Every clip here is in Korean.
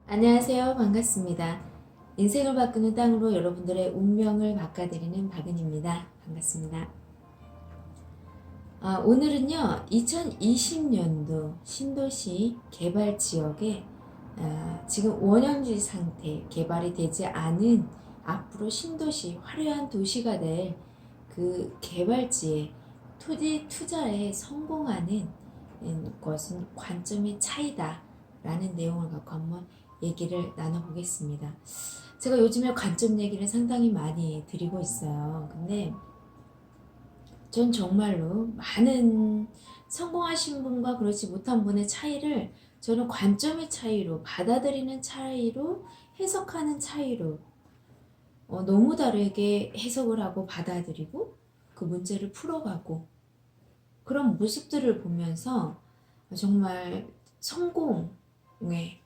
안녕하세요. 반갑습니다. 인생을 바꾸는 땅으로 여러분들의 운명을 바꿔드리는 박은입니다. 반갑습니다. 오늘은요, 2020년도 신도시 개발 지역에 지금 원형지 상태 개발이 되지 않은 앞으로 신도시 화려한 도시가 될 그 개발지에 토지 투자에 성공하는 것은 관점의 차이다 라는 내용을 갖고 한번 얘기를 나눠보겠습니다. 제가 요즘에 관점 얘기를 상당히 많이 드리고 있어요. 근데 전 정말로 많은 성공하신 분과 그렇지 못한 분의 차이를 저는 관점의 차이로, 받아들이는 차이로, 해석하는 차이로 너무 다르게 해석을 하고 받아들이고 그 문제를 풀어가고 그런 모습들을 보면서 정말 성공의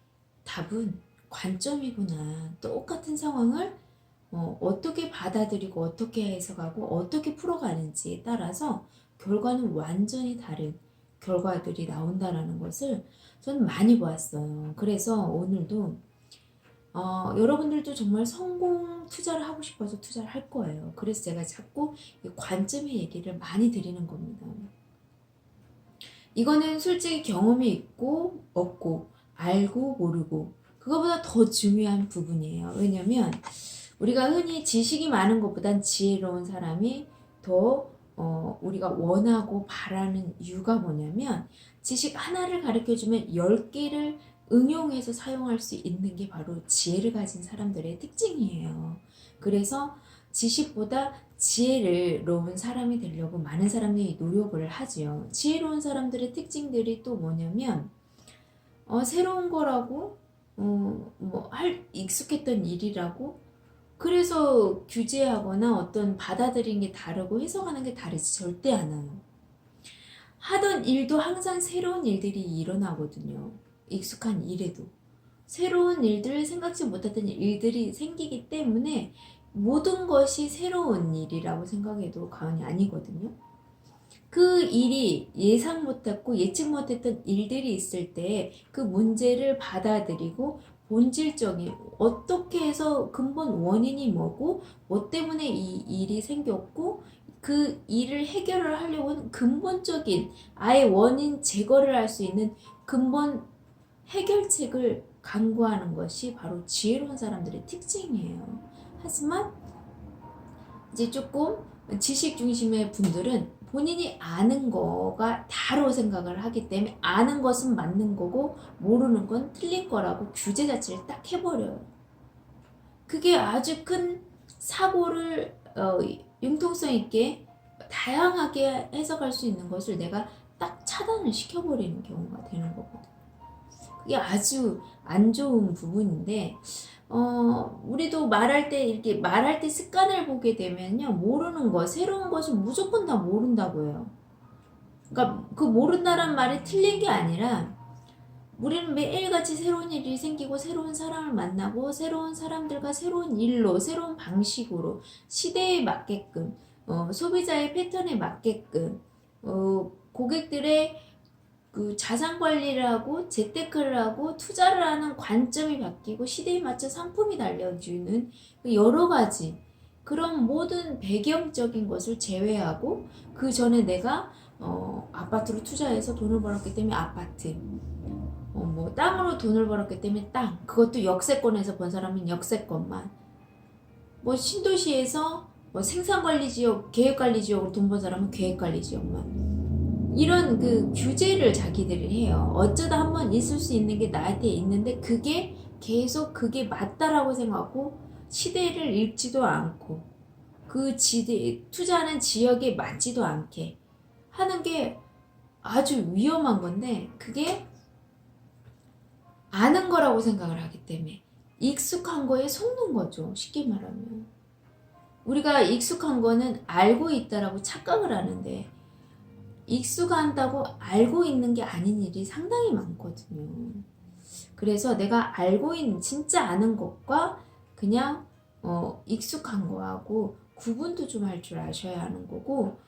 답은 관점이구나. 똑같은 상황을 어떻게 받아들이고 어떻게 해석하고 어떻게 풀어가는지에 따라서 결과는 완전히 다른 결과들이 나온다라는 것을 저는 많이 보았어요. 그래서 오늘도 여러분들도 정말 성공 투자를 하고 싶어서 투자를 할 거예요. 그래서 제가 자꾸 관점의 얘기를 많이 드리는 겁니다. 이거는 솔직히 경험이 있고 없고 알고 모르고 그거보다 더 중요한 부분이에요. 왜냐면 우리가 흔히 지식이 많은 것보단 지혜로운 사람이 더 우리가 원하고 바라는 이유가 뭐냐면 지식 하나를 가르쳐주면 10개를 응용해서 사용할 수 있는 게 바로 지혜를 가진 사람들의 특징이에요. 그래서 지식보다 지혜로운 사람이 되려고 많은 사람들이 노력을 하지요. 지혜로운 사람들의 특징들이 또 뭐냐면 새로운 거라고 익숙했던 일이라고 그래서 규제하거나 어떤 받아들이는 게 다르고 해석하는 게 다르지 절대 않아요. 하던 일도 항상 새로운 일들이 일어나거든요. 익숙한 일에도. 새로운 일들, 생각지 못했던 일들이 생기기 때문에 모든 것이 새로운 일이라고 생각해도 과언이 아니거든요. 그 일이 예상 못했고 예측 못했던 일들이 있을 때 그 문제를 받아들이고 본질적인 어떻게 해서 근본 원인이 뭐고 뭐 때문에 이 일이 생겼고 그 일을 해결을 하려고는 근본적인 아예 원인 제거를 할 수 있는 근본 해결책을 강구하는 것이 바로 지혜로운 사람들의 특징이에요. 하지만 이제 조금 지식 중심의 분들은 본인이 아는 거가 다로 생각을 하기 때문에 아는 것은 맞는 거고 모르는 건 틀린 거라고 규제 자체를 딱 해버려요. 그게 아주 큰 사고를 융통성 있게 다양하게 해석할 수 있는 것을 내가 딱 차단을 시켜버리는 경우가 되는 거거든. 그게 아주 안 좋은 부분인데 우리도 이렇게 말할 때 습관을 보게 되면요. 모르는 거, 새로운 것은 무조건 다 모른다고 해요. 그러니까 그 모른다란 말이 틀린 게 아니라 우리는 매일같이 새로운 일이 생기고 새로운 사람을 만나고 새로운 사람들과 새로운 일로, 새로운 방식으로 시대에 맞게끔, 소비자의 패턴에 맞게끔, 고객들의 그 자산 관리를 하고 재테크를 하고 투자를 하는 관점이 바뀌고 시대에 맞춰 상품이 달려주는 그 여러 가지 그런 모든 배경적인 것을 제외하고 그 전에 내가 아파트로 투자해서 돈을 벌었기 때문에 아파트 뭐 땅으로 돈을 벌었기 때문에 땅 그것도 역세권에서 번 사람은 역세권만 뭐 신도시에서 뭐 생산관리지역 계획관리지역으로 돈 번 사람은 계획관리지역만 이런 그 규제를 자기들이 해요. 어쩌다 한번 있을 수 있는 게 나한테 있는데 그게 계속 그게 맞다라고 생각하고 시대를 읽지도 않고 그 투자하는 지역에 맞지도 않게 하는 게 아주 위험한 건데 그게 아는 거라고 생각을 하기 때문에 익숙한 거에 속는 거죠. 쉽게 말하면. 우리가 익숙한 거는 알고 있다라고 착각을 하는데 익숙한다고 알고 있는 게 아닌 일이 상당히 많거든요. 그래서 내가 알고 있는 진짜 아는 것과 그냥 익숙한 거하고 구분도 좀 할 줄 아셔야 하는 거고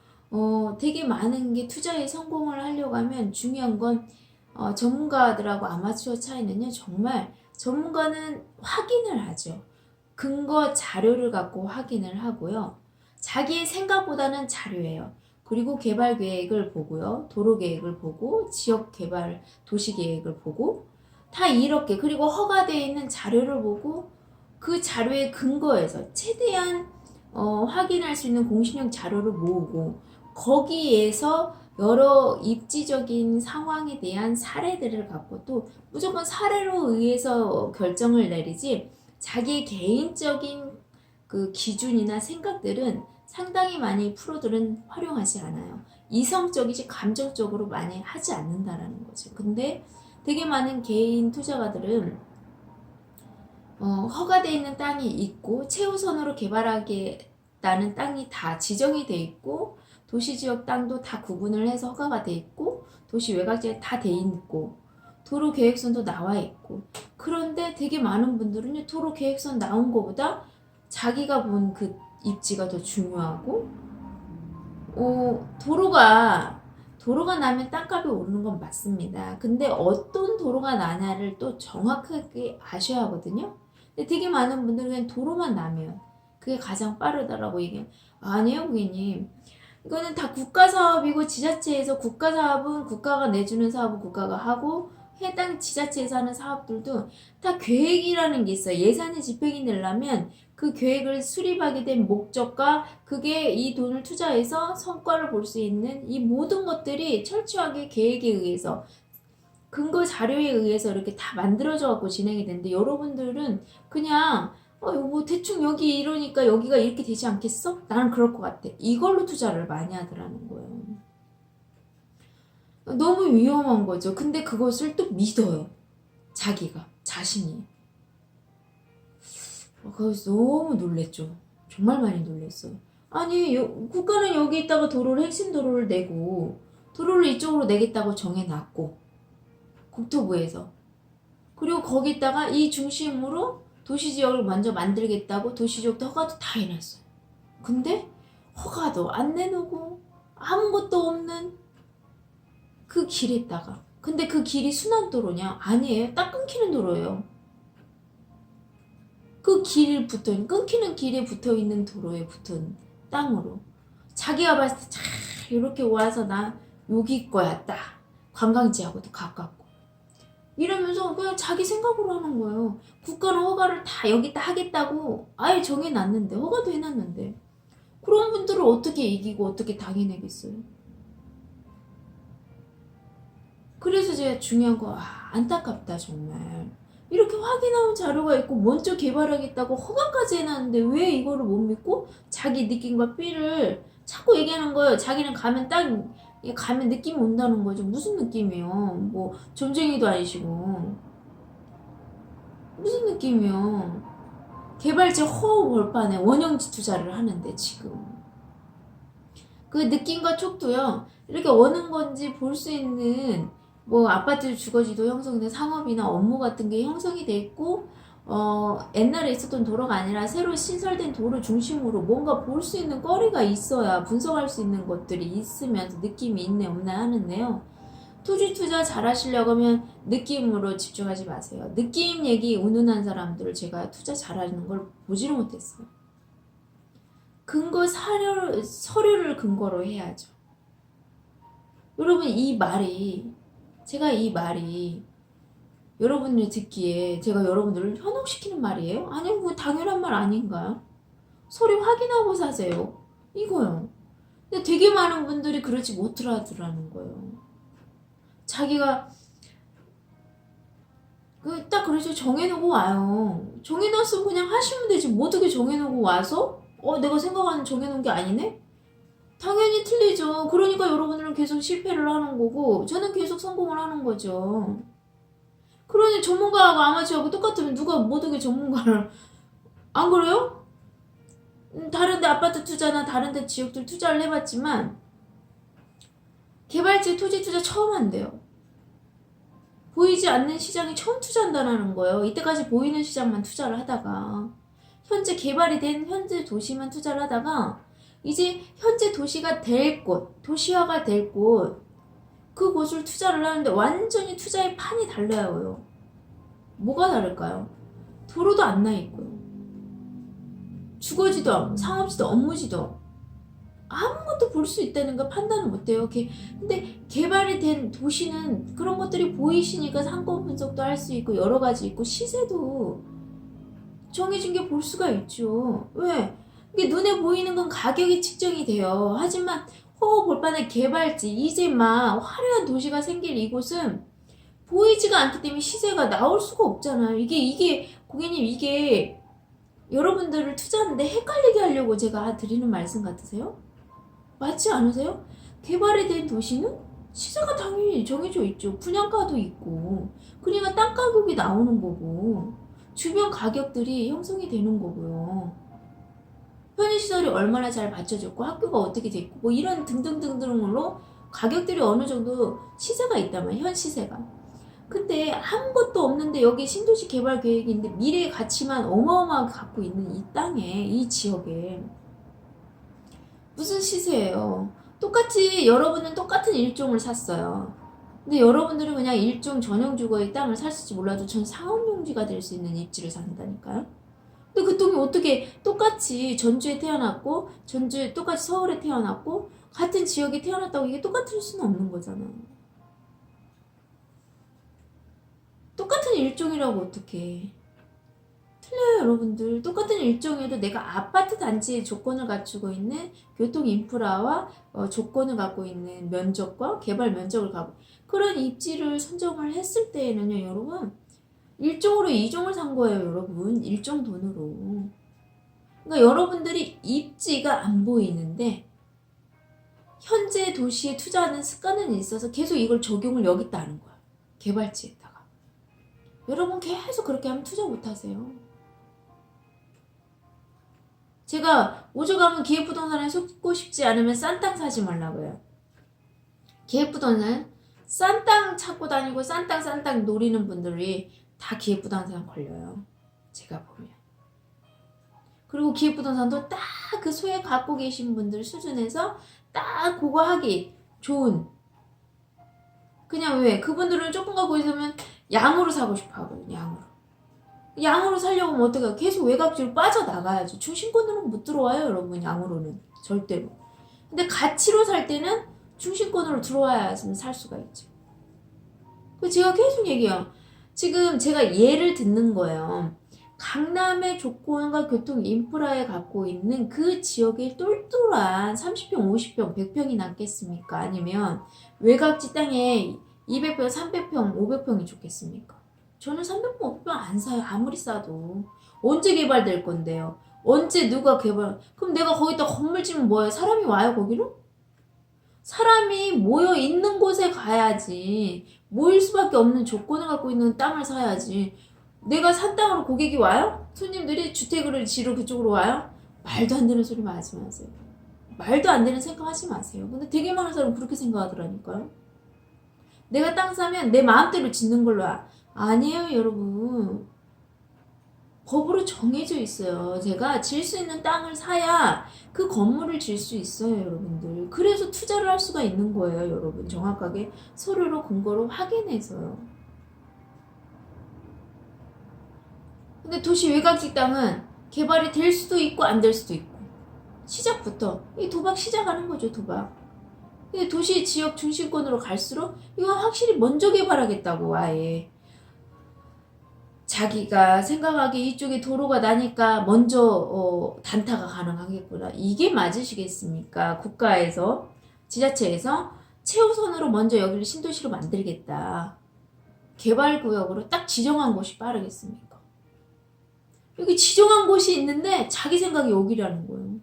되게 많은 게 투자에 성공을 하려고 하면 중요한 건 전문가들하고 아마추어 차이는요 정말 전문가는 확인을 하죠. 근거 자료를 갖고 확인을 하고요. 자기의 생각보다는 자료예요. 그리고 개발 계획을 보고요. 도로 계획을 보고 지역 개발 도시 계획을 보고 다 이렇게 그리고 허가되어 있는 자료를 보고 그 자료의 근거에서 최대한 확인할 수 있는 공신력 자료를 모으고 거기에서 여러 입지적인 상황에 대한 사례들을 갖고 또 무조건 사례로 의해서 결정을 내리지 자기의 개인적인 그 기준이나 생각들은 상당히 많이 프로들은 활용하지 않아요. 이성적이지 감정적으로 많이 하지 않는다라는 거죠. 근데 되게 많은 개인 투자가들은 허가되어 있는 땅이 있고 최우선으로 개발하겠다는 땅이 다 지정이 돼 있고 도시지역 땅도 다 구분을 해서 허가가 돼 있고 도시 외곽지에 다 돼 있고 도로 계획선도 나와 있고 그런데 되게 많은 분들은 도로 계획선 나온 거보다 자기가 본 그 입지가 더 중요하고 도로가 나면 땅값이 오르는 건 맞습니다. 근데 어떤 도로가 나냐를 또 정확하게 아셔야 하거든요. 근데 되게 많은 분들은 그냥 도로만 나면 그게 가장 빠르다라고 얘기해요. 아니에요, 고객님. 이거는 다 국가사업이고 지자체에서 국가사업은 국가가 내주는 사업은 국가가 하고 해당 지자체에서 하는 사업들도 다 계획이라는 게 있어요. 예산의 집행이 되려면 그 계획을 수립하게 된 목적과 그게 이 돈을 투자해서 성과를 볼 수 있는 이 모든 것들이 철저하게 계획에 의해서 근거 자료에 의해서 이렇게 다 만들어져 갖고 진행이 되는데 여러분들은 그냥 뭐 대충 여기 이러니까 여기가 이렇게 되지 않겠어? 나는 그럴 것 같아. 이걸로 투자를 많이 하더라는 거예요. 너무 위험한 거죠. 근데 그것을 또 믿어요. 자기가, 자신이. 그래서 너무 놀랬죠. 정말 많이 놀랐어요. 아니 국가는 여기 있다가 도로를 핵심 도로를 내고 도로를 이쪽으로 내겠다고 정해놨고 국토부에서 그리고 거기다가 이 중심으로 도시지역을 먼저 만들겠다고 도시지역도 허가도 다 해놨어요. 근데 허가도 안 내놓고 아무것도 없는 그 길에다가 근데 그 길이 순환도로냐? 아니에요. 딱 끊기는 도로예요. 그 길 끊기는 길에 붙어있는 도로에 붙은 땅으로 자기가 봤을 때 잘 이렇게 와서 나 여기 거야 딱 관광지하고도 가깝고 이러면서 그냥 자기 생각으로 하는 거예요. 국가는 허가를 다 여기다 하겠다고 아예 정해놨는데 허가도 해놨는데 그런 분들을 어떻게 이기고 어떻게 당해내겠어요. 그래서 제가 중요한 거 안타깝다 정말. 이렇게 확인하는 자료가 있고 먼저 개발하겠다고 허가까지 해놨는데 왜 이거를 못 믿고 자기 느낌과 삐를 자꾸 얘기하는 거예요. 자기는 가면 느낌이 온다는 거죠. 무슨 느낌이요? 뭐 점쟁이도 아니시고 무슨 느낌이요? 개발지 허 벌판에 원형지 투자를 하는데 지금 그 느낌과 촉도요. 이렇게 어느 건지 볼 수 있는 뭐 아파트 주거지도 형성된 상업이나 업무 같은 게 형성이 돼 있고 옛날에 있었던 도로가 아니라 새로 신설된 도로 중심으로 뭔가 볼 수 있는 거리가 있어야 분석할 수 있는 것들이 있으면서 느낌이 있네 없나 하는데요. 토지 투자 잘 하시려고 하면 느낌으로 집중하지 마세요. 느낌 얘기 운운한 사람들을 제가 투자 잘하는 걸 보지를 못했어요. 서류를 근거로 해야죠. 여러분 제가 이 말이 여러분들이 듣기에 제가 여러분들을 현혹시키는 말이에요? 아니요, 그거 당연한 말 아닌가요? 서류 확인하고 사세요. 이거요. 근데 되게 많은 분들이 그러지 못하더라는 거예요. 자기가 딱 그러죠. 정해놓고 와요. 정해놨으면 그냥 하시면 되지. 뭐 어떻게 정해놓고 와서 내가 생각하는 정해놓은 게 아니네? 당연히 틀리죠. 그러니까 여러분들은 계속 실패를 하는 거고 저는 계속 성공을 하는 거죠. 그러니 전문가하고 아마추어하고 똑같으면 누가 모두게 전문가를 안 그래요? 다른데 아파트 투자나 다른데 지역들 투자를 해봤지만 개발지 토지 투자 처음 한대요. 보이지 않는 시장에 처음 투자한다는 거예요. 이때까지 보이는 시장만 투자를 하다가 현재 개발이 된 현재 도시만 투자를 하다가 이제 현재 도시가 될 곳, 도시화가 될 곳, 그곳을 투자를 하는데 완전히 투자의 판이 달라요. 뭐가 다를까요? 도로도 안 나 있고요. 주거지도 않고 상업지도 업무지도 없고 아무것도 볼 수 있다는 거 판단을 못해요. 근데 개발이 된 도시는 그런 것들이 보이시니까 상권 분석도 할 수 있고 여러 가지 있고 시세도 정해진 게 볼 수가 있죠. 왜? 이게 눈에 보이는 건 가격이 측정이 돼요. 하지만 볼판의 개발지 이제 막 화려한 도시가 생길 이곳은 보이지가 않기 때문에 시세가 나올 수가 없잖아요. 이게 고객님 이게 여러분들을 투자하는데 헷갈리게 하려고 제가 드리는 말씀 같으세요? 맞지 않으세요? 개발이 된 도시는 시세가 당연히 정해져 있죠. 분양가도 있고 그러니까 땅 가격이 나오는 거고 주변 가격들이 형성이 되는 거고요. 편의시설이 얼마나 잘 받쳐졌고 학교가 어떻게 됐고 뭐 이런 등등등등으로 가격들이 어느 정도 시세가 있다면 현 시세가. 근데 아무것도 없는데 여기 신도시 개발 계획인데 미래의 가치만 어마어마하게 갖고 있는 이 땅에 이 지역에 무슨 시세예요? 똑같이 여러분은 똑같은 일종을 샀어요. 근데 여러분들은 그냥 일종 전용 주거의 땅을 샀을지 몰라도 전 상업용지가 될 수 있는 입지를 산다니까요. 근데 그 돈이 어떻게 똑같이 전주에 태어났고 전주에 똑같이 서울에 태어났고 같은 지역에 태어났다고 이게 똑같을 수는 없는 거잖아요. 똑같은 일종이라고 어떻게 틀려요 여러분들. 똑같은 일종에도 내가 아파트 단지의 조건을 갖추고 있는 교통 인프라와 조건을 갖고 있는 면적과 개발 면적을 갖고 그런 입지를 선정을 했을 때에는요 여러분 일종으로 이종을 산 거예요 여러분. 일종 돈으로. 그러니까 여러분들이 입지가 안 보이는데 현재 도시에 투자하는 습관은 있어서 계속 이걸 적용을 여기다 하는 거야. 개발지에다가. 여러분 계속 그렇게 하면 투자 못 하세요. 제가 오죽하면 기획부동산에 속고 싶지 않으면 싼 땅 사지 말라고 해요. 기획부동산 싼 땅 찾고 다니고 싼 땅 노리는 분들이 다 기획부동산 걸려요. 제가 보면. 그리고 기획부동산도 딱 그 소액 갖고 계신 분들 수준에서 딱 그거 하기 좋은 그냥 왜 그분들은 조금 갖고 있으면 양으로 사고 싶어 하거든요. 양으로 살려고 하면 어떡해요? 계속 외곽지로 빠져나가야죠. 중심권으로는 못 들어와요 여러분. 양으로는 절대로. 근데 가치로 살 때는 중심권으로 들어와야지만 살 수가 있죠. 그래서 제가 계속 얘기해요. 지금 제가 예를 듣는 거예요. 강남의 조건과 교통 인프라에 갖고 있는 그 지역에 똘똘한 30평, 50평, 100평이 남겠습니까? 아니면 외곽지 땅에 200평, 300평, 500평이 좋겠습니까? 저는 300평, 500평 안 사요. 아무리 싸도. 언제 개발될 건데요? 언제 누가 개발? 그럼 내가 거기다 건물 지면 뭐예요? 사람이 와요 거기로? 사람이 모여 있는 곳에 가야지. 모일 수밖에 없는 조건을 갖고 있는 땅을 사야지. 내가 산 땅으로 고객이 와요? 손님들이 주택을 지러 그쪽으로 와요? 말도 안 되는 소리 하지 마세요. 말도 안 되는 생각 하지 마세요. 근데 되게 많은 사람은 그렇게 생각하더라니까요. 내가 땅 사면 내 마음대로 짓는 걸로 아니에요 여러분. 법으로 정해져 있어요. 제가 질 수 있는 땅을 사야 그 건물을 질 수 있어요 여러분들. 그래서 투자를 할 수가 있는 거예요 여러분. 정확하게 서류로 근거로 확인해서요. 근데 도시 외곽지 땅은 개발이 될 수도 있고 안 될 수도 있고 시작부터 이 도박 시작하는 거죠 도박. 근데 도시 지역 중심권으로 갈수록 이건 확실히 먼저 개발하겠다고 아예 자기가 생각하기에 이쪽에 도로가 나니까 먼저 단타가 가능하겠구나. 이게 맞으시겠습니까? 국가에서 지자체에서 최우선으로 먼저 여기를 신도시로 만들겠다. 개발구역으로 딱 지정한 곳이 빠르겠습니까? 여기 지정한 곳이 있는데 자기 생각이 여기라는 거예요.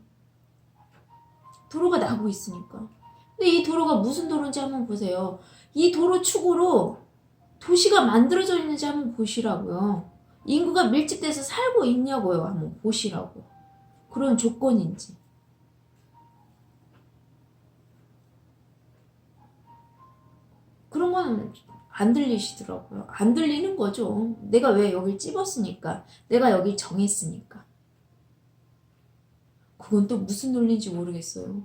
도로가 나고 있으니까. 근데 이 도로가 무슨 도로인지 한번 보세요. 이 도로 축으로 도시가 만들어져 있는지 한번 보시라고요. 인구가 밀집돼서 살고 있냐고요. 한번 보시라고. 그런 조건인지. 그런 건 안 들리시더라고요. 안 들리는 거죠. 내가 왜 여길 찝었으니까. 내가 여길 정했으니까. 그건 또 무슨 논리인지 모르겠어요.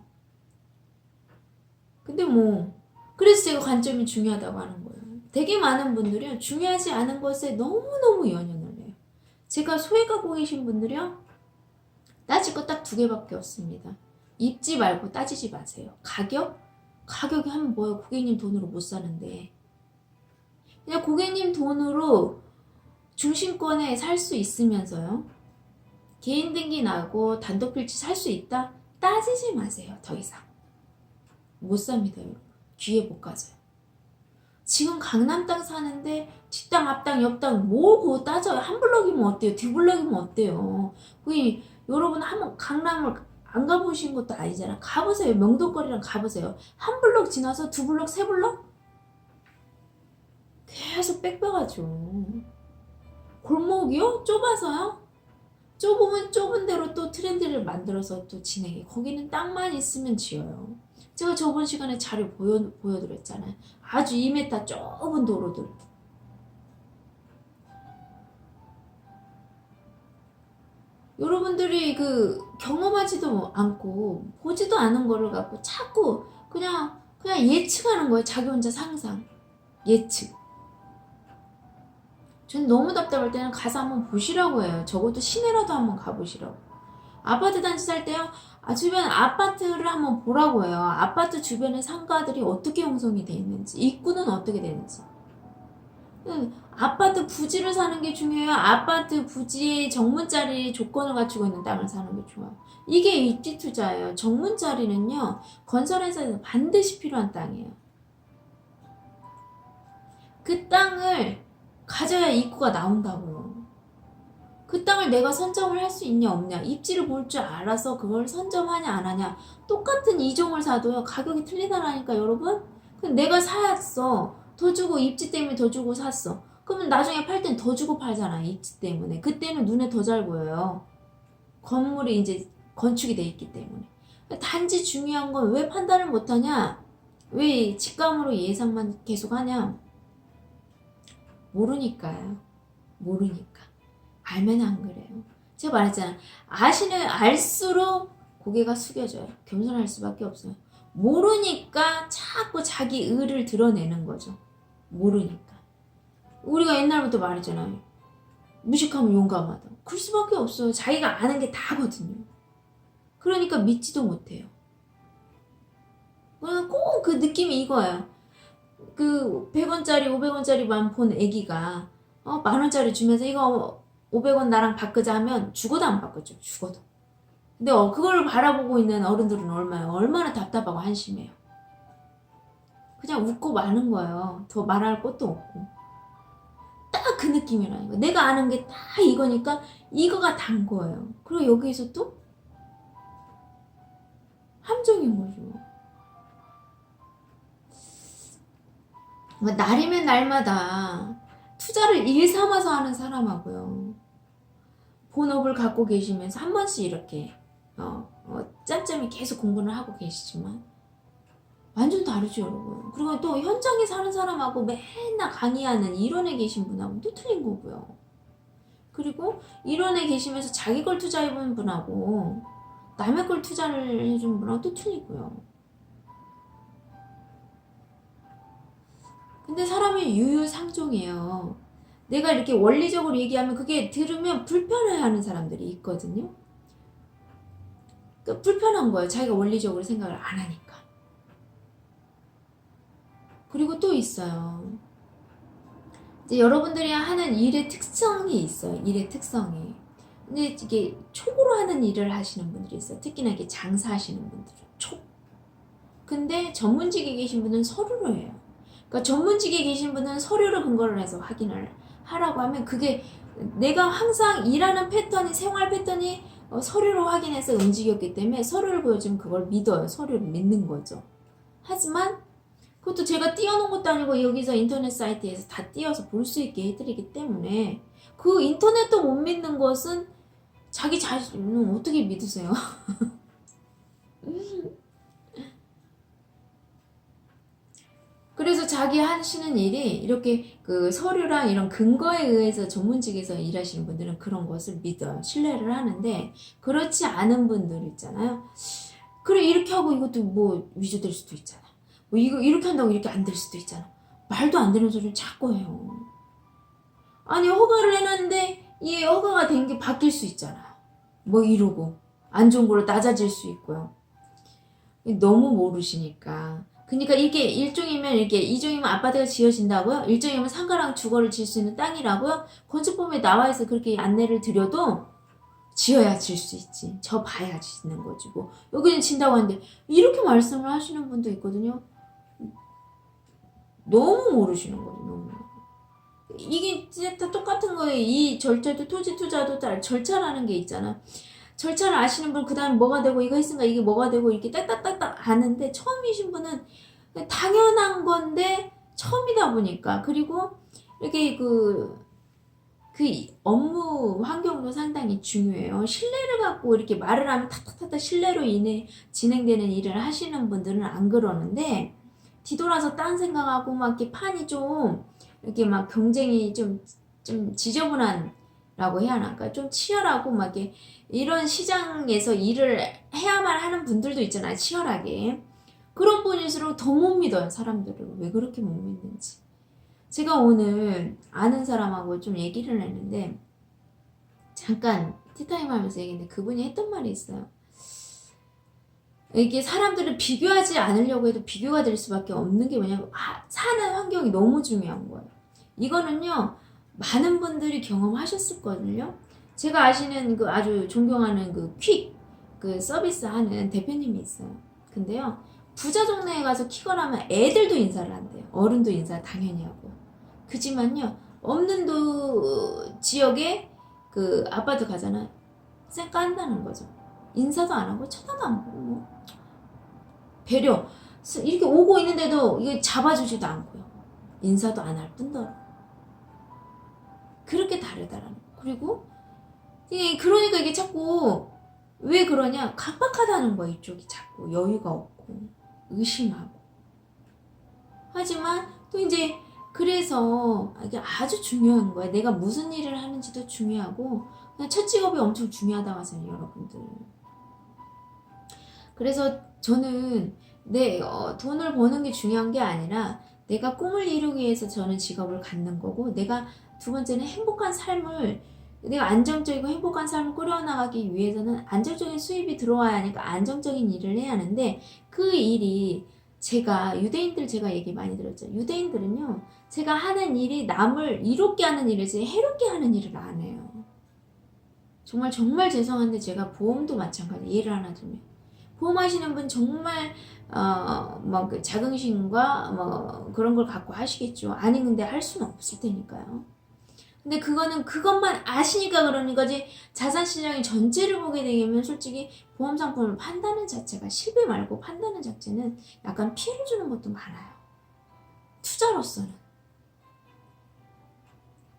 근데 뭐 그래서 제가 관점이 중요하다고 하는 거예요. 되게 많은 분들이요. 중요하지 않은 것에 너무너무 연연을 해요. 제가 소액 갖고 계신 분들이요. 따질 거 딱 두 개밖에 없습니다. 입지 말고 따지지 마세요. 가격? 가격이 하면 뭐예요? 고객님 돈으로 못 사는데. 그냥 고객님 돈으로 중심권에 살 수 있으면서요. 개인 등기 나고 단독 필지 살 수 있다? 따지지 마세요. 더 이상. 못 삽니다, 여러분. 귀에 못 가져요. 지금 강남 땅 사는데 뒷땅, 앞땅, 옆땅 뭘 그거 따져요. 한 블럭이면 어때요? 두 블럭이면 어때요? 그게 여러분 한번 강남을 안 가보신 것도 아니잖아. 가보세요. 명동거리랑 가보세요. 한 블럭 지나서 두 블럭, 세 블럭? 계속 빽빽하죠. 골목이요? 좁아서요? 좁으면 좁은 대로 또 트렌드를 만들어서 또 진행해. 거기는 땅만 있으면 지어요. 제가 저번 시간에 자료 보여드렸잖아요. 아주 2m 좁은 도로들. 여러분들이 경험하지도 않고 보지도 않은 거를 갖고 자꾸 그냥 예측하는 거예요. 자기 혼자 상상. 예측. 전 너무 답답할 때는 가서 한번 보시라고 해요. 적어도 시내라도 한번 가보시라고. 아파트 단지 살 때요. 주변 아파트를 한번 보라고 해요. 아파트 주변의 상가들이 어떻게 형성이 되어 있는지, 입구는 어떻게 되는지. 아파트 부지를 사는 게 중요해요. 아파트 부지의 정문자리 조건을 갖추고 있는 땅을 사는 게 좋아요. 이게 입지 투자예요. 정문자리는요. 건설회사에서 반드시 필요한 땅이에요. 그 땅을 가져야 입구가 나온다고요. 그 땅을 내가 선점을 할 수 있냐 없냐, 입지를 볼 줄 알아서 그걸 선점하냐 안 하냐. 똑같은 이종을 사도요 가격이 틀리다라니까 여러분. 그럼 내가 샀어, 더 주고, 입지 때문에 더 주고 샀어. 그러면 나중에 팔 땐 더 주고 팔잖아. 입지 때문에. 그때는 눈에 더 잘 보여요. 건물이 이제 건축이 돼 있기 때문에. 단지 중요한 건 왜 판단을 못하냐, 왜 직감으로 예상만 계속하냐, 모르니까요. 모르니까. 알면 안 그래요. 제가 말했잖아. 알수록 고개가 숙여져요. 겸손할 수밖에 없어요. 모르니까 자꾸 자기 의를 드러내는 거죠. 모르니까. 우리가 옛날부터 말했잖아요. 무식하면 용감하다. 그럴 수밖에 없어요. 자기가 아는 게 다거든요. 그러니까 믿지도 못해요. 꼭 그 느낌이 이거예요. 100원짜리 500원짜리만 본 애기가 10,000원짜리 주면서 이거 500원 나랑 바꾸자 하면 죽어도 안 바꾸죠. 죽어도. 근데 그걸 바라보고 있는 어른들은 얼마나 답답하고 한심해요. 그냥 웃고 마는 거예요. 더 말할 것도 없고. 딱 그 느낌이라니까. 내가 아는 게 다 이거니까 이거가 단 거예요. 그리고 여기에서 또 함정인 거죠. 날이면 날마다 투자를 일 삼아서 하는 사람하고요. 본업을 갖고 계시면서 한 번씩 이렇게 짬짬이 계속 공부를 하고 계시지만 완전 다르죠, 여러분. 그리고 또 현장에 사는 사람하고 맨날 강의하는 이론에 계신 분하고는 또 틀린 거고요. 그리고 이론에 계시면서 자기 걸 투자해본 분하고 남의 걸 투자를 해준 분하고 또 틀리고요. 근데 사람이 유유상종이에요. 내가 이렇게 원리적으로 얘기하면 그게 들으면 불편해하는 사람들이 있거든요. 그러니까 불편한 거예요. 자기가 원리적으로 생각을 안 하니까. 그리고 또 있어요. 이제 여러분들이 하는 일의 특성이 있어요. 일의 특성이. 근데 이게 촉으로 하는 일을 하시는 분들이 있어요. 특히나 이게 장사하시는 분들은 촉. 근데 전문직에 계신 분은 서류로 해요. 그러니까 전문직에 계신 분은 서류를 근거를 해서 확인을 하라고 하면 그게 내가 항상 일하는 패턴이, 생활 패턴이 서류로 확인해서 움직였기 때문에 서류를 보여주면 그걸 믿어요. 서류를 믿는 거죠. 하지만 그것도 제가 띄워놓은 것도 아니고 여기서 인터넷 사이트에서 다 띄워서 볼 수 있게 해드리기 때문에 그 인터넷도 못 믿는 것은 자기 자신은 어떻게 믿으세요? 그래서 자기 하시는 일이 이렇게 서류랑 이런 근거에 의해서 전문직에서 일하시는 분들은 그런 것을 믿어요. 신뢰를 하는데 그렇지 않은 분들 있잖아요. 그래 이렇게 하고 이것도 뭐 위조될 수도 있잖아. 뭐 이거 이렇게 한다고 이렇게 안 될 수도 있잖아. 말도 안 되는 소리를 자꾸 해요. 아니 허가를 해놨는데 이 허가가 된 게 바뀔 수 있잖아. 뭐 이러고 안 좋은 걸로 낮아질 수 있고요. 너무 모르시니까. 그러니까 이게 일종이면 이렇게 이종이면 아파트가 지어진다고요? 일종이면 상가랑 주거를 지을 수 있는 땅이라고요? 건축법에 나와 있어 그렇게 안내를 드려도 지어야 질 수 있지. 저 봐야 짓는 거지 뭐. 여기는 진다고 하는데 이렇게 말씀을 하시는 분도 있거든요. 너무 모르시는 거죠. 너무. 이게 진짜 다 똑같은 거예요. 이 절차도 토지 투자도 다 절차라는 게 있잖아. 절차를 아시는 분 그다음에 뭐가 되고 이거 했으니까 이게 뭐가 되고 이렇게 딱딱딱딱 아는데 처음이신 분은 당연한 건데 처음이다 보니까 그리고 이렇게 그 업무 환경도 상당히 중요해요. 신뢰를 갖고 이렇게 말을 하면 탁탁탁탁 신뢰로 인해 진행되는 일을 하시는 분들은 안 그러는데 뒤돌아서 딴 생각하고 막 이렇게 판이 좀 이렇게 막 경쟁이 좀 지저분한라고 해야 하나? 그러니까 좀 치열하고 막 이렇게 이런 시장에서 일을 해야만 하는 분들도 있잖아요. 치열하게. 그런 분일수록 더 못 믿어요. 사람들을. 왜 그렇게 못 믿는지. 제가 오늘 아는 사람하고 좀 얘기를 했는데 잠깐 티타임 하면서 얘기했는데 그분이 했던 말이 있어요. 이게 사람들을 비교하지 않으려고 해도 비교가 될 수밖에 없는 게 뭐냐면 사는 환경이 너무 중요한 거예요. 이거는요 많은 분들이 경험하셨을거든요. 제가 아시는 그 아주 존경하는 그 퀵 그 서비스 하는 대표님이 있어요. 근데요 부자 동네에 가서 킥을 하면 애들도 인사를 한대요. 어른도 인사를 당연히 하고요. 그지만요 없는 지역에 그 아파트 가잖아. 쌩 깐다는 거죠. 인사도 안 하고 쳐다도 안 보고 뭐 배려 이렇게 오고 있는데도 이게 잡아주지도 않고요. 인사도 안 할 뿐더러 그렇게 다르다라는 거. 그리고 그러니까 이게 자꾸 왜 그러냐 각박하다는 거야. 이쪽이 자꾸 여유가 없고 의심하고 하지만 또 이제 그래서 이게 아주 중요한 거야. 내가 무슨 일을 하는지도 중요하고 그냥 첫 직업이 엄청 중요하다고 하잖아요. 여러분들. 그래서 저는 돈을 버는 게 중요한 게 아니라 내가 꿈을 이루기 위해서 저는 직업을 갖는 거고 내가 두 번째는 행복한 삶을 내가 안정적이고 행복한 삶을 꾸려나가기 위해서는 안정적인 수입이 들어와야 하니까 안정적인 일을 해야 하는데 그 일이 유대인들 제가 얘기 많이 들었죠. 유대인들은요 제가 하는 일이 남을 이롭게 하는 일이지 해롭게 하는 일을 안 해요. 정말 죄송한데 제가 보험도 마찬가지. 예를 하나 들면 보험하시는 분 정말 그 자긍심과 뭐 그런 걸 갖고 하시겠죠. 아니 근데 할 수는 없을 테니까요. 근데 그것만 아시니까 그러는 거지 자산시장의 전체를 보게 되면 솔직히 보험상품을 판다는 자체가 실비 말고 판다는 자체는 약간 피해를 주는 것도 많아요. 투자로서는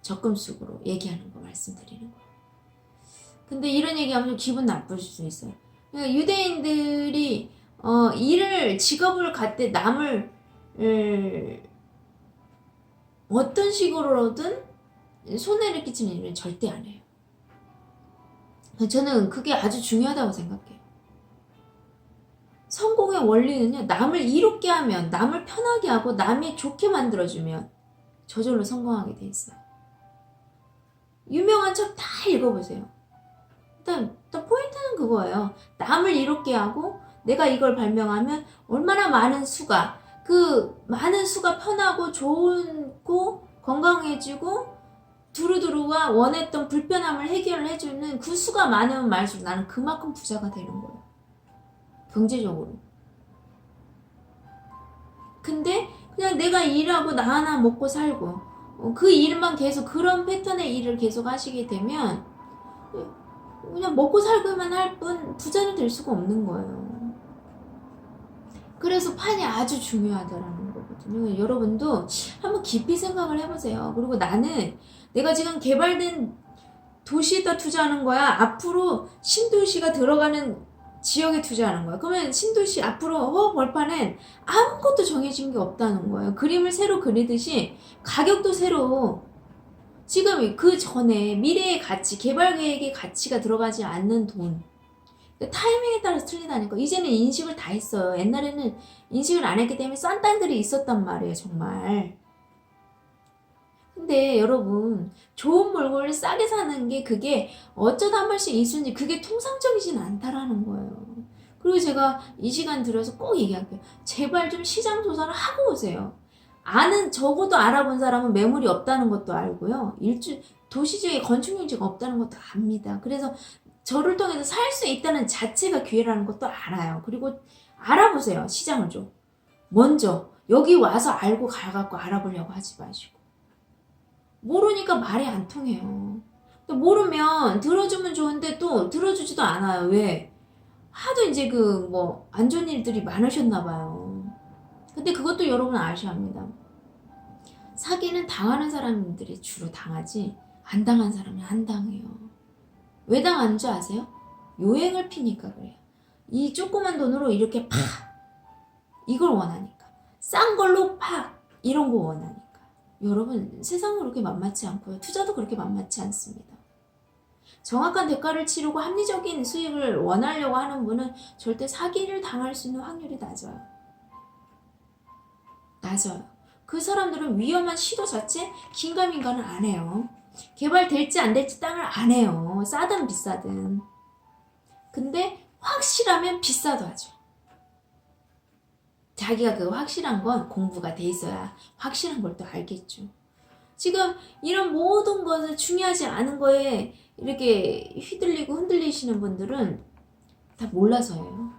적금속으로 얘기하는 거 말씀드리는 거. 근데 이런 얘기하면 기분 나쁘실 수 있어요. 그러니까 유대인들이 직업을 갖되 남을 어떤 식으로든 손해를 끼치는 일은 절대 안 해요. 저는 그게 아주 중요하다고 생각해요. 성공의 원리는요, 남을 이롭게 하면, 남을 편하게 하고, 남이 좋게 만들어주면 저절로 성공하게 돼 있어요. 유명한 책 다 읽어보세요. 일단 포인트는 그거예요. 남을 이롭게 하고, 내가 이걸 발명하면 얼마나 많은 수가, 편하고 좋고 건강해지고 두루두루가 원했던 불편함을 해결을 해주는 그 수가 많으면 많을수록 나는 그만큼 부자가 되는 거예요. 경제적으로. 근데 그냥 내가 일하고 나 하나 먹고 살고 그 일만 계속 그런 패턴의 일을 계속 하시게 되면 그냥 먹고 살고만 할 뿐 부자는 될 수가 없는 거예요. 그래서 판이 아주 중요하다라는 거거든요. 여러분도 한번 깊이 생각을 해보세요. 그리고 나는 내가 지금 개발된 도시에다 투자하는 거야? 앞으로 신도시가 들어가는 지역에 투자하는 거야? 그러면 신도시 앞으로 벌판엔 아무것도 정해진 게 없다는 거예요. 그림을 새로 그리듯이 가격도 새로 지금 그 전에 미래의 가치, 개발 계획의 가치가 들어가지 않는 돈 타이밍에 따라서 틀리다니까. 이제는 인식을 다 했어요. 옛날에는 인식을 안 했기 때문에 싼 땅들이 있었단 말이에요. 정말 근데 여러분, 좋은 물건을 싸게 사는 게 그게 어쩌다 한 번씩 있을지 그게 통상적이진 않다라는 거예요. 그리고 제가 이 시간 들여서 꼭 얘기할게요. 제발 좀 시장 조사를 하고 오세요. 적어도 알아본 사람은 매물이 없다는 것도 알고요. 도시 지역에 건축 용지가 없다는 것도 압니다. 그래서 저를 통해서 살 수 있다는 자체가 기회라는 것도 알아요. 그리고 알아보세요. 시장을 좀. 먼저 여기 와서 알고 가갖고 알아보려고 하지 마시고. 모르니까 말이 안 통해요. 모르면 들어주면 좋은데 또 들어주지도 않아요. 왜? 하도 이제 안 좋은 일들이 많으셨나봐요. 근데 그것도 여러분 아셔야 합니다. 사기는 당하는 사람들이 주로 당하지 안 당한 사람은 안 당해요. 왜 당하는 줄 아세요? 요행을 피니까 그래요. 이 조그만 돈으로 이렇게 팍 이걸 원하니까 싼 걸로 팍 이런 거 원하니까. 여러분 세상은 그렇게 만만치 않고요. 투자도 그렇게 만만치 않습니다. 정확한 대가를 치르고 합리적인 수익을 원하려고 하는 분은 절대 사기를 당할 수 있는 확률이 낮아요. 낮아요. 그 사람들은 위험한 시도 자체 긴가민가는 안 해요. 개발될지 안 될지 땅을 안 해요. 싸든 비싸든. 근데 확실하면 비싸도 하죠. 자기가 그 확실한 건 공부가 돼 있어야 확실한 걸 또 알겠죠. 지금 이런 모든 것을 중요하지 않은 거에 이렇게 휘둘리고 흔들리시는 분들은 다 몰라서예요.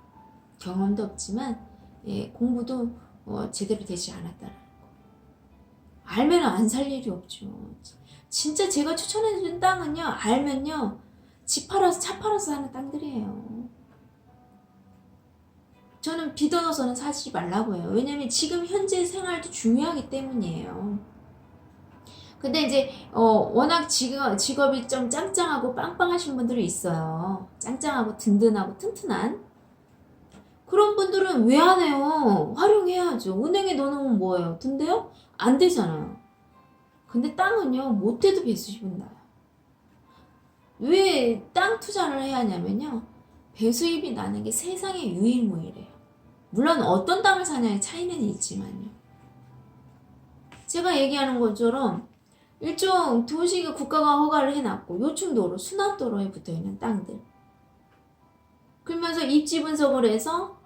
경험도 없지만 공부도 제대로 되지 않았다는 거. 알면 안 살 일이 없죠. 진짜 제가 추천해준 땅은요, 알면요, 집 팔아서 차 팔아서 사는 땅들이에요. 저는 빚 얻어서는 사지 말라고 해요. 왜냐면 지금 현재 생활도 중요하기 때문이에요. 근데 이제 워낙 직업이 좀 짱짱하고 빵빵하신 분들이 있어요. 짱짱하고 든든하고 튼튼한 그런 분들은 왜 안 해요? 활용해야죠. 은행에 넣어놓으면 뭐예요? 든대요? 안 되잖아요. 근데 땅은요, 못해도 배수입은 나요. 왜 땅 투자를 해야 하냐면요, 배수입이 나는 게 세상에 유일무이해요. 물론 어떤 땅을 사냐의 차이는 있지만요. 제가 얘기하는 것처럼 일종 도시가 국가가 허가를 해놨고 요충도로 순환도로에 붙어있는 땅들, 그러면서 입지 분석을 해서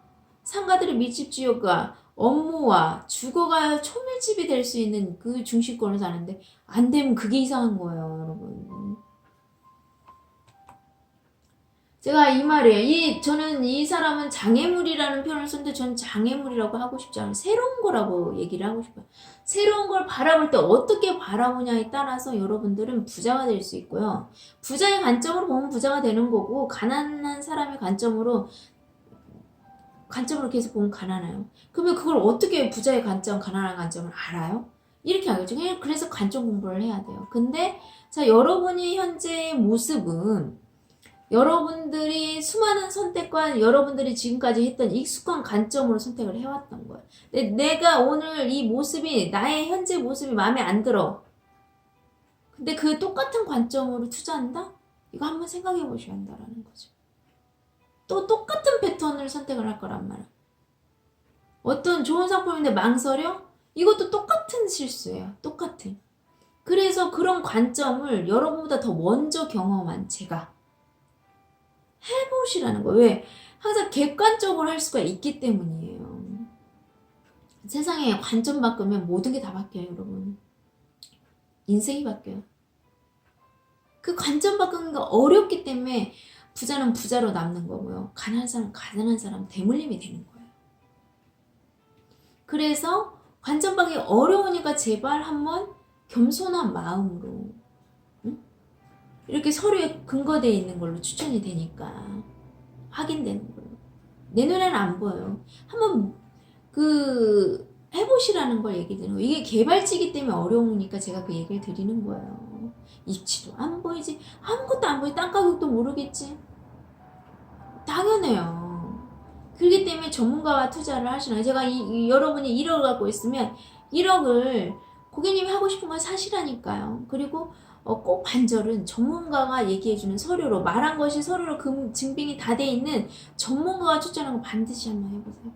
상가들의 밀집 지역과 업무와 주거가 초밀집이 될 수 있는 그 중심권을 사는데 안 되면 그게 이상한 거예요, 여러분. 제가 이 말이에요. 저는 이 사람은 장애물이라는 표현을 썼는데 저는 장애물이라고 하고 싶지 않아요. 새로운 거라고 얘기를 하고 싶어요. 새로운 걸 바라볼 때 어떻게 바라보냐에 따라서 여러분들은 부자가 될 수 있고요. 부자의 관점으로 보면 부자가 되는 거고, 가난한 사람의 관점으로 계속 보면 가난해요. 그러면 그걸 어떻게 부자의 관점, 가난한 관점을 알아요? 이렇게 알겠죠. 그래서 관점 공부를 해야 돼요. 근데 자, 여러분이 현재의 모습은 여러분들이 수많은 선택과 여러분들이 지금까지 했던 익숙한 관점으로 선택을 해왔던 거예요. 근데 내가 오늘 이 모습이, 나의 현재 모습이 마음에 안 들어. 근데 그 똑같은 관점으로 투자한다? 이거 한번 생각해 보셔야 한다라는 거죠. 또 똑같은 패턴을 선택을 할 거란 말이야. 어떤 좋은 상품인데 망설여? 이것도 똑같은 실수예요. 똑같은. 그래서 그런 관점을 여러분보다 더 먼저 경험한 제가 해보시라는 거예요. 왜? 항상 객관적으로 할 수가 있기 때문이에요. 세상에 관점 바꾸면 모든 게 다 바뀌어요, 여러분. 인생이 바뀌어요. 그 관점 바꾸는 게 어렵기 때문에 부자는 부자로 남는 거고요. 가난한 사람은 가난한 사람 대물림이 되는 거예요. 그래서 관점 바꾸기 어려우니까 제발 한번 겸손한 마음으로, 응? 이렇게 서로에 근거되어 있는 걸로 추천이 되니까 확인되는 걸로. 내 눈에는 안 보여요. 한번 해보시라는 걸 얘기 드리는 거예요. 이게 개발지기 때문에 어려우니까 제가 그 얘기를 드리는 거예요. 입지도 안 보이지, 아무것도 안 보이지, 땅 가격도 모르겠지. 당연해요. 그렇기 때문에 전문가와 투자를 하시나요? 제가 여러분이 1억을 갖고 있으면 1억을 고객님이 하고 싶은 걸 사시라니까요. 그리고 꼭 반절은 전문가가 얘기해주는 서류로, 말한 것이 서류로 증빙이 다 돼 있는 전문가가 추천한 거 반드시 한번 해보세요.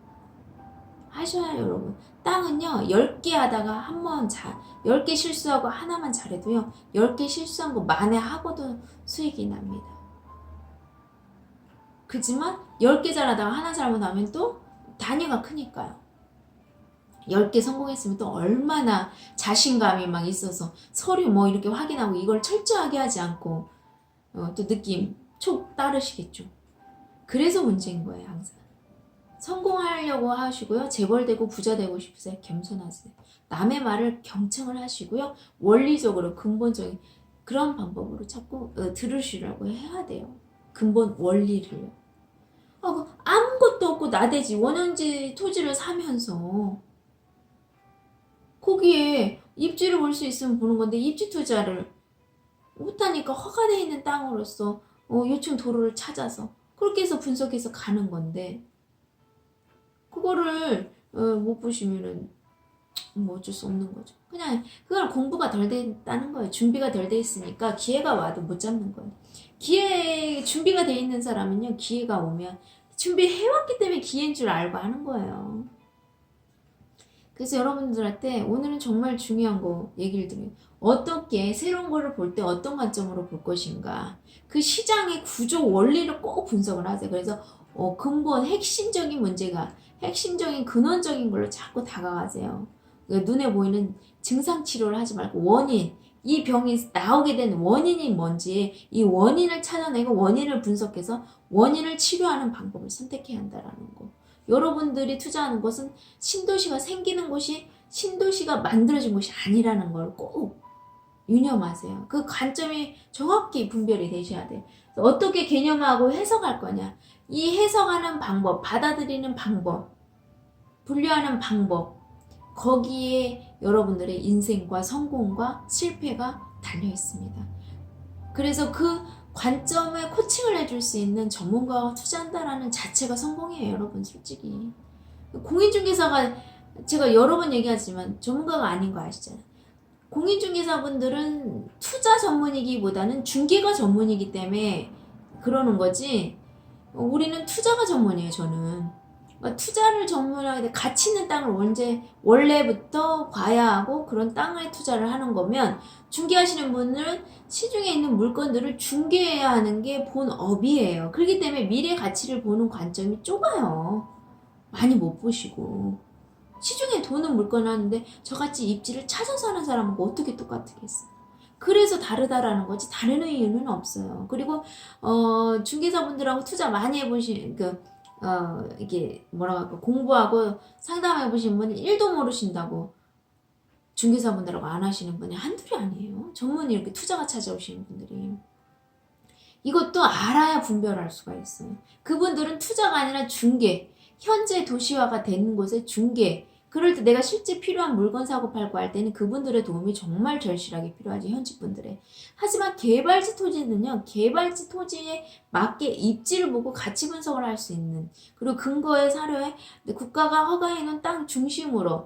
하셔야 여러분. 땅은요, 10개 하다가 한 번 10개 실수하고 하나만 잘해도요, 10개 실수한 거 만회하고도 수익이 납니다. 그지만 10개 잘하다가 하나 잘못하면 또 단위가 크니까요. 10개 성공했으면 또 얼마나 자신감이 막 있어서 서류 뭐 이렇게 확인하고 이걸 철저하게 하지 않고 또 느낌 촉 따르시겠죠. 그래서 문제인 거예요, 항상. 성공하려고 하시고요. 재벌되고 부자 되고 싶으세요? 겸손하세요. 남의 말을 경청을 하시고요. 원리적으로 근본적인 그런 방법으로 자꾸 들으시라고 해야 돼요. 근본 원리를요. 아무것도 없고 나대지 원형지 토지를 사면서 거기에 입지를 볼 수 있으면 보는 건데 입지 투자를 못하니까 허가되어 있는 땅으로서 요청 도로를 찾아서 그렇게 해서 분석해서 가는 건데 그거를 못 보시면은 뭐 어쩔 수 없는 거죠. 그냥 그걸 공부가 덜 됐다는 거예요. 준비가 덜 돼 있으니까 기회가 와도 못 잡는 거예요. 준비가 돼 있는 사람은요, 기회가 오면 준비해왔기 때문에 기회인 줄 알고 하는 거예요. 그래서 여러분들한테 오늘은 정말 중요한 거 얘기를 드려요. 어떻게 새로운 거를 볼 때 어떤 관점으로 볼 것인가. 그 시장의 구조 원리를 꼭 분석을 하세요. 그래서 근본 핵심적인 문제가 핵심적인 근원적인 걸로 자꾸 다가가세요. 그러니까 눈에 보이는 증상 치료를 하지 말고 원인, 이 병이 나오게 된 원인이 뭔지 이 원인을 찾아내고 원인을 분석해서 원인을 치료하는 방법을 선택해야 한다는 거. 여러분들이 투자하는 것은 신도시가 생기는 곳이 신도시가 만들어진 곳이 아니라는 걸 꼭 유념하세요. 그 관점이 정확히 분별이 되셔야 돼요. 어떻게 개념하고 해석할 거냐. 이 해석하는 방법, 받아들이는 방법, 분류하는 방법, 거기에 여러분들의 인생과 성공과 실패가 달려 있습니다. 그래서 그 관점에 코칭을 해줄 수 있는 전문가가 투자한다라는 자체가 성공이에요, 여러분. 솔직히 공인중개사가 제가 여러 번 얘기하지만 전문가가 아닌 거 아시잖아요. 공인중개사분들은 투자 전문이기보다는 중개가 전문이기 때문에 그러는 거지 우리는 투자가 전문이에요. 저는 투자를 전문하게 돼 가치 있는 땅을 원래부터 과야하고 그런 땅에 투자를 하는 거면 중개하시는 분들은 시중에 있는 물건들을 중개해야 하는 게 본업이에요. 그렇기 때문에 미래 가치를 보는 관점이 좁아요. 많이 못 보시고 시중에 도는 물건을 하는데 저같이 입지를 찾아서 하는 사람하고 어떻게 똑같겠어요. 그래서 다르다라는 거지 다른 이유는 없어요. 그리고 중개사분들하고 투자 많이 해보신 이게 뭐라고 할까 공부하고 상담해보신 분이 1도 모르신다고 중개사분들하고 안 하시는 분이 한둘이 아니에요. 전문이 이렇게 투자가 찾아오시는 분들이. 이것도 알아야 분별할 수가 있어요. 그분들은 투자가 아니라 중개, 현재 도시화가 되는 곳의 중개. 그럴 때 내가 실제 필요한 물건 사고 팔고 할 때는 그분들의 도움이 정말 절실하게 필요하지, 현지 분들의. 하지만 개발지 토지는요, 개발지 토지에 맞게 입지를 보고 가치 분석을 할 수 있는, 그리고 근거의 사료에 국가가 허가해놓은 땅 중심으로